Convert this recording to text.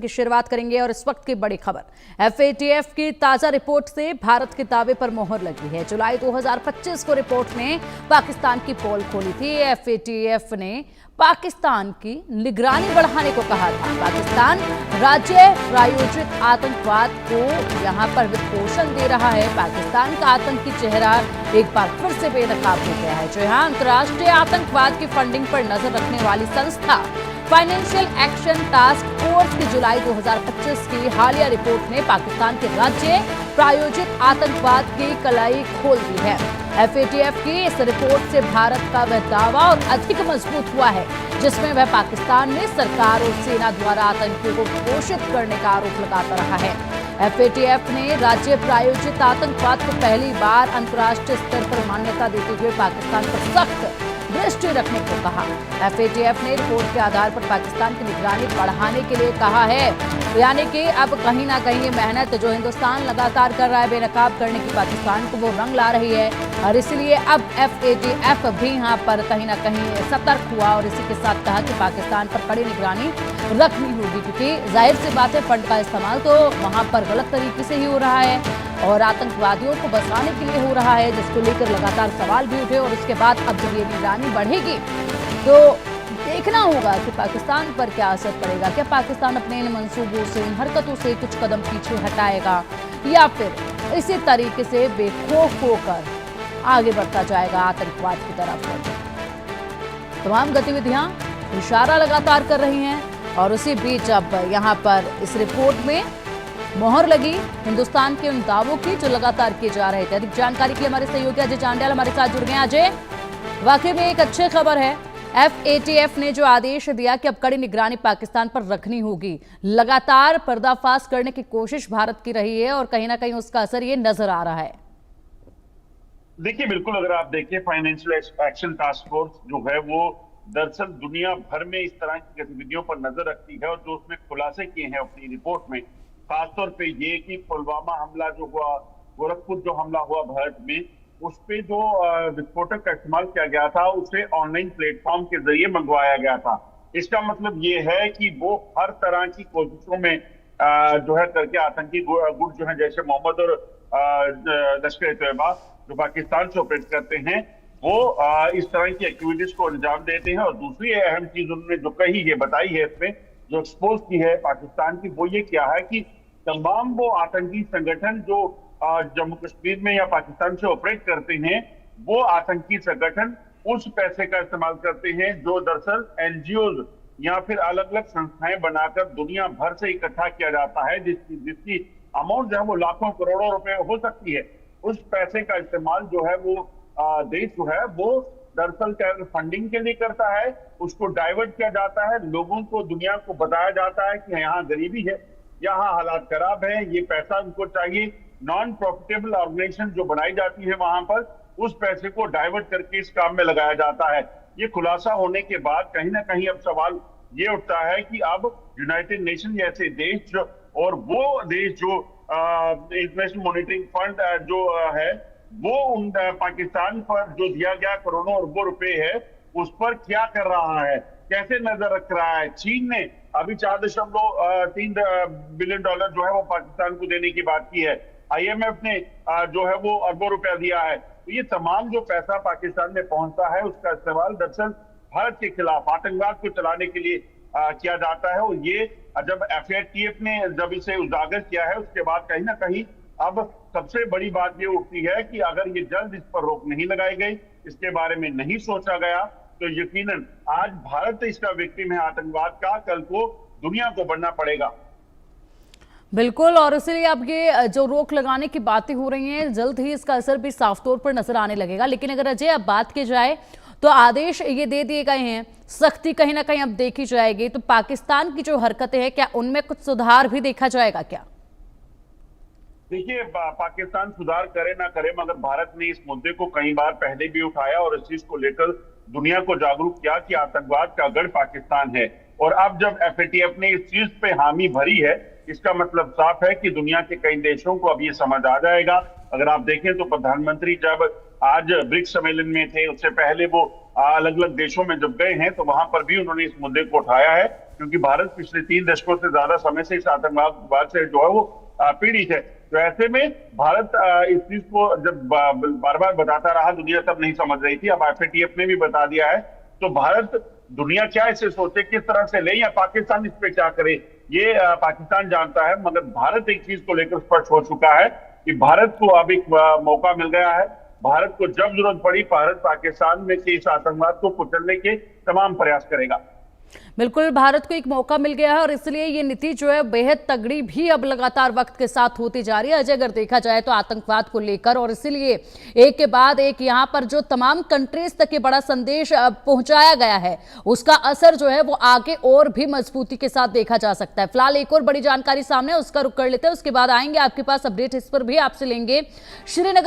की शुरुआत करेंगे और इस वक्त की बड़ी खबर एफएटीएफ की ताजा रिपोर्ट से भारत के दावे पर मोहर लगी है। जुलाई 2025 को रिपोर्ट ने पाकिस्तान की पोल खोली थी। एफएटीएफ ने पाकिस्तान की निगरानी बढ़ाने को कहा था। पाकिस्तान राज्य प्रायोजित आतंकवाद को यहां पर वित्तपोषण दे रहा है। पाकिस्तान का आतंकी चेहरा एक बार फिर से बेनकाब हो गया है। जो यहां अंतर्राष्ट्रीय आतंकवाद की फंडिंग पर नजर रखने वाली संस्था फाइनेंशियल एक्शन टास्क फोर्स की जुलाई 2025 की हालिया रिपोर्ट ने पाकिस्तान के राज्य प्रायोजित आतंकवाद की कलाई खोल दी है। एफएटीएफ की इस रिपोर्ट से भारत का वह दावा और अधिक मजबूत हुआ है जिसमें वह पाकिस्तान में सरकार और सेना द्वारा आतंकियों को घोषित करने का आरोप लगाता रहा है। एफएटीएफ ने राज्य प्रायोजित आतंकवाद को पहली बार अंतर्राष्ट्रीय स्तर पर मान्यता देते हुए पाकिस्तान पर सख्त दृष्टि रखने को कहा। एफएटीएफ ने रिपोर्ट के आधार पर पाकिस्तान की निगरानी बढ़ाने के लिए कहा है, यानी कि अब कहीं ना कहीं ये मेहनत जो हिंदुस्तान लगातार कर रहा है बेनकाब करने की पाकिस्तान को, वो रंग ला रही है और इसलिए अब एफएटीएफ भी यहाँ पर कहीं ना कहीं सतर्क हुआ और इसी के साथ कहा कि पाकिस्तान पर कड़ी निगरानी रखनी होगी, क्योंकि जाहिर सी बात है फंड का इस्तेमाल तो वहाँ पर गलत तरीके से ही हो रहा है और आतंकवादियों को बचाने के लिए हो रहा है, जिसको लेकर लगातार सवाल भी उठे। और उसके बाद अब जब ये निगरानी बढ़ेगी तो देखना होगा कि पाकिस्तान पर क्या असर पड़ेगा। क्या पाकिस्तान अपने इन मंसूबों से, इन हरकतों से कुछ कदम पीछे हटाएगा या फिर इसी तरीके से बेखौफ होकर आगे बढ़ता जाएगा आतंकवाद की तरफ। तमाम गतिविधियां इशारा लगातार कर रही हैं और उसी बीच अब यहाँ पर इस रिपोर्ट में मोहर लगी हिंदुस्तान के उन दावों की जो लगातार किए जा रहे थे। अधिक जानकारी के लिए हमारे सहयोगी अजय चांडियाल हमारे साथ जुड़ गए। अजय, वाकई में एक अच्छी खबर है। एफएटीएफ ने जो आदेश दिया कि अब कड़ी निगरानी पाकिस्तान पर रखनी होगी, लगातार पर्दाफाश करने की कोशिश भारत की रही है और कहीं ना कहीं उसका असर ये नजर आ रहा है। देखिए, बिल्कुल अगर आप देखिए फाइनेंशियल एक्शन टास्क फोर्स जो है वो दरअसल दुनिया भर में इस तरह की गतिविधियों पर नजर रखती है और जो उसने खुलासे किए हैं अपनी रिपोर्ट में, खासतौर पे ये कि पुलवामा हमला जो हुआ, गोरखपुर जो हमला हुआ भारत में, उस पे जो विस्फोटक का इस्तेमाल किया गया था उसे ऑनलाइन प्लेटफॉर्म के जरिए मंगवाया गया था। इसका मतलब ये है कि वो हर तरह की कोशिशों में जो है करके आतंकी गुट जो है जैसे मोहम्मद और लश्कर तैयबा जो पाकिस्तान से ऑपरेट करते हैं, वो इस तरह की एक्टिविटीज को अंजाम देते हैं। और दूसरी अहम चीज उन्होंने जो कही है, बताई है, इसमें जो एक्सपोज की है पाकिस्तान की, वो ये क्या है कि तमाम वो आतंकी संगठन जो जम्मू कश्मीर में या पाकिस्तान से ऑपरेट करते हैं, वो आतंकी संगठन उस पैसे का इस्तेमाल करते हैं जो दरअसल एनजीओ या फिर अलग अलग संस्थाएं बनाकर दुनिया भर से इकट्ठा किया जाता है, जिसकी अमाउंट जो है वो लाखों करोड़ों रुपए हो सकती है। उस पैसे का इस्तेमाल जो है वो देश जो है वो दरअसल फंडिंग के लिए करता है, उसको डाइवर्ट किया जाता है, लोगों को, दुनिया को बताया जाता है कि यहाँ गरीबी है, यहाँ हालात खराब है, ये पैसा उनको चाहिए। नॉन प्रॉफिटेबल ऑर्गेनाइजेशन जो बनाई जाती है वहां पर, उस पैसे को डाइवर्ट करके इस काम में लगाया जाता है। ये खुलासा होने के बाद कहीं ना कहीं अब सवाल ये उठता है कि अब यूनाइटेड नेशन जैसे देश और वो देश जो इंटरनेशनल मॉनिटरिंग फंड जो है वो उन पाकिस्तान पर जो दिया गया करोड़ों अरबों रुपए है उस पर क्या कर रहा है, कैसे नजर रख रहा है। चीन ने अभी 4.3 बिलियन डॉलर जो है वो पाकिस्तान को देने की बात की है। आईएमएफ ने जो है वो अरबों रुपया दिया है। तो ये तमाम जो पैसा पाकिस्तान में पहुंचता है उसका इस्तेमाल दरअसल भारत के खिलाफ आतंकवाद को चलाने के लिए किया जाता है। और ये जब एफएटीएफ ने जब इसे उजागर किया है उसके बाद कहीं ना कहीं अब सबसे बड़ी बात ये उठती है कि अगर ये जल्द इस पर रोक नहीं लगाई गई, इसके बारे में नहीं सोचा गया, तो यकीनन आज भारत इसका विक्टिम है आतंकवाद का, कल को दुनिया को बनना पड़ेगा। बिल्कुल, और इसीलिए अब ये जो रोक लगाने की बातें हो रही हैं, जल्द ही इसका असर भी साफ तौर पर नजर आने लगेगा। लेकिन अगर अजय अब बात की जाए तो आदेश ये दे दिए गए हैं, सख्ती कहीं ना कहीं अब देखी जाएगी, तो पाकिस्तान की जो हरकतें हैं क्या उनमें कुछ सुधार भी देखा जाएगा क्या? देखिए, पाकिस्तान सुधार करे ना करे, मगर भारत ने इस मुद्दे को कई बार पहले भी उठाया और इस चीज को लेकर दुनिया को जागरूक किया कि आतंकवाद का गढ़ पाकिस्तान है। और अब जब एफएटीएफ ने इस चीज पे हामी भरी है, इसका मतलब साफ है कि दुनिया के कई देशों को अब ये समझ आ जाएगा। अगर आप देखें तो प्रधानमंत्री जब आज ब्रिक्स सम्मेलन में थे, उससे पहले वो अलग अलग देशों में जब गए हैं तो वहां पर भी उन्होंने इस मुद्दे को उठाया है क्योंकि भारत पिछले 3 दशकों से ज्यादा समय से इस आतंकवाद से जो है वो पीड़ित है। तो ऐसे में भारत इस चीज को जब बार बार बताता रहा, दुनिया तब नहीं समझ रही थी। अब FATF ने भी बता दिया है, तो भारत, दुनिया क्या इसे सोचे, किस तरह से ले, या पाकिस्तान इस पे क्या करे, ये पाकिस्तान जानता है। मगर भारत एक चीज को लेकर स्पष्ट हो चुका है कि भारत को अब एक मौका मिल गया है। भारत को जब जरूरत पड़ी, भारत पाकिस्तान में के इस आतंकवाद को कुचलने के तमाम प्रयास करेगा। बिल्कुल, भारत को एक मौका मिल गया है और इसलिए ये नीति जो है बेहद तगड़ी भी अब लगातार वक्त के साथ होती जा रही है अजय, अगर देखा जाए तो आतंकवाद को लेकर। और इसीलिए एक के बाद एक यहाँ पर जो तमाम कंट्रीज तक ये बड़ा संदेश पहुंचाया गया है, उसका असर जो है वो आगे और भी मजबूती के साथ देखा जा सकता है। फिलहाल एक और बड़ी जानकारी सामने, उसका रुख कर लेते हैं, उसके बाद आएंगे आपके पास अपडेट, इस पर भी आपसे लेंगे। श्रीनगर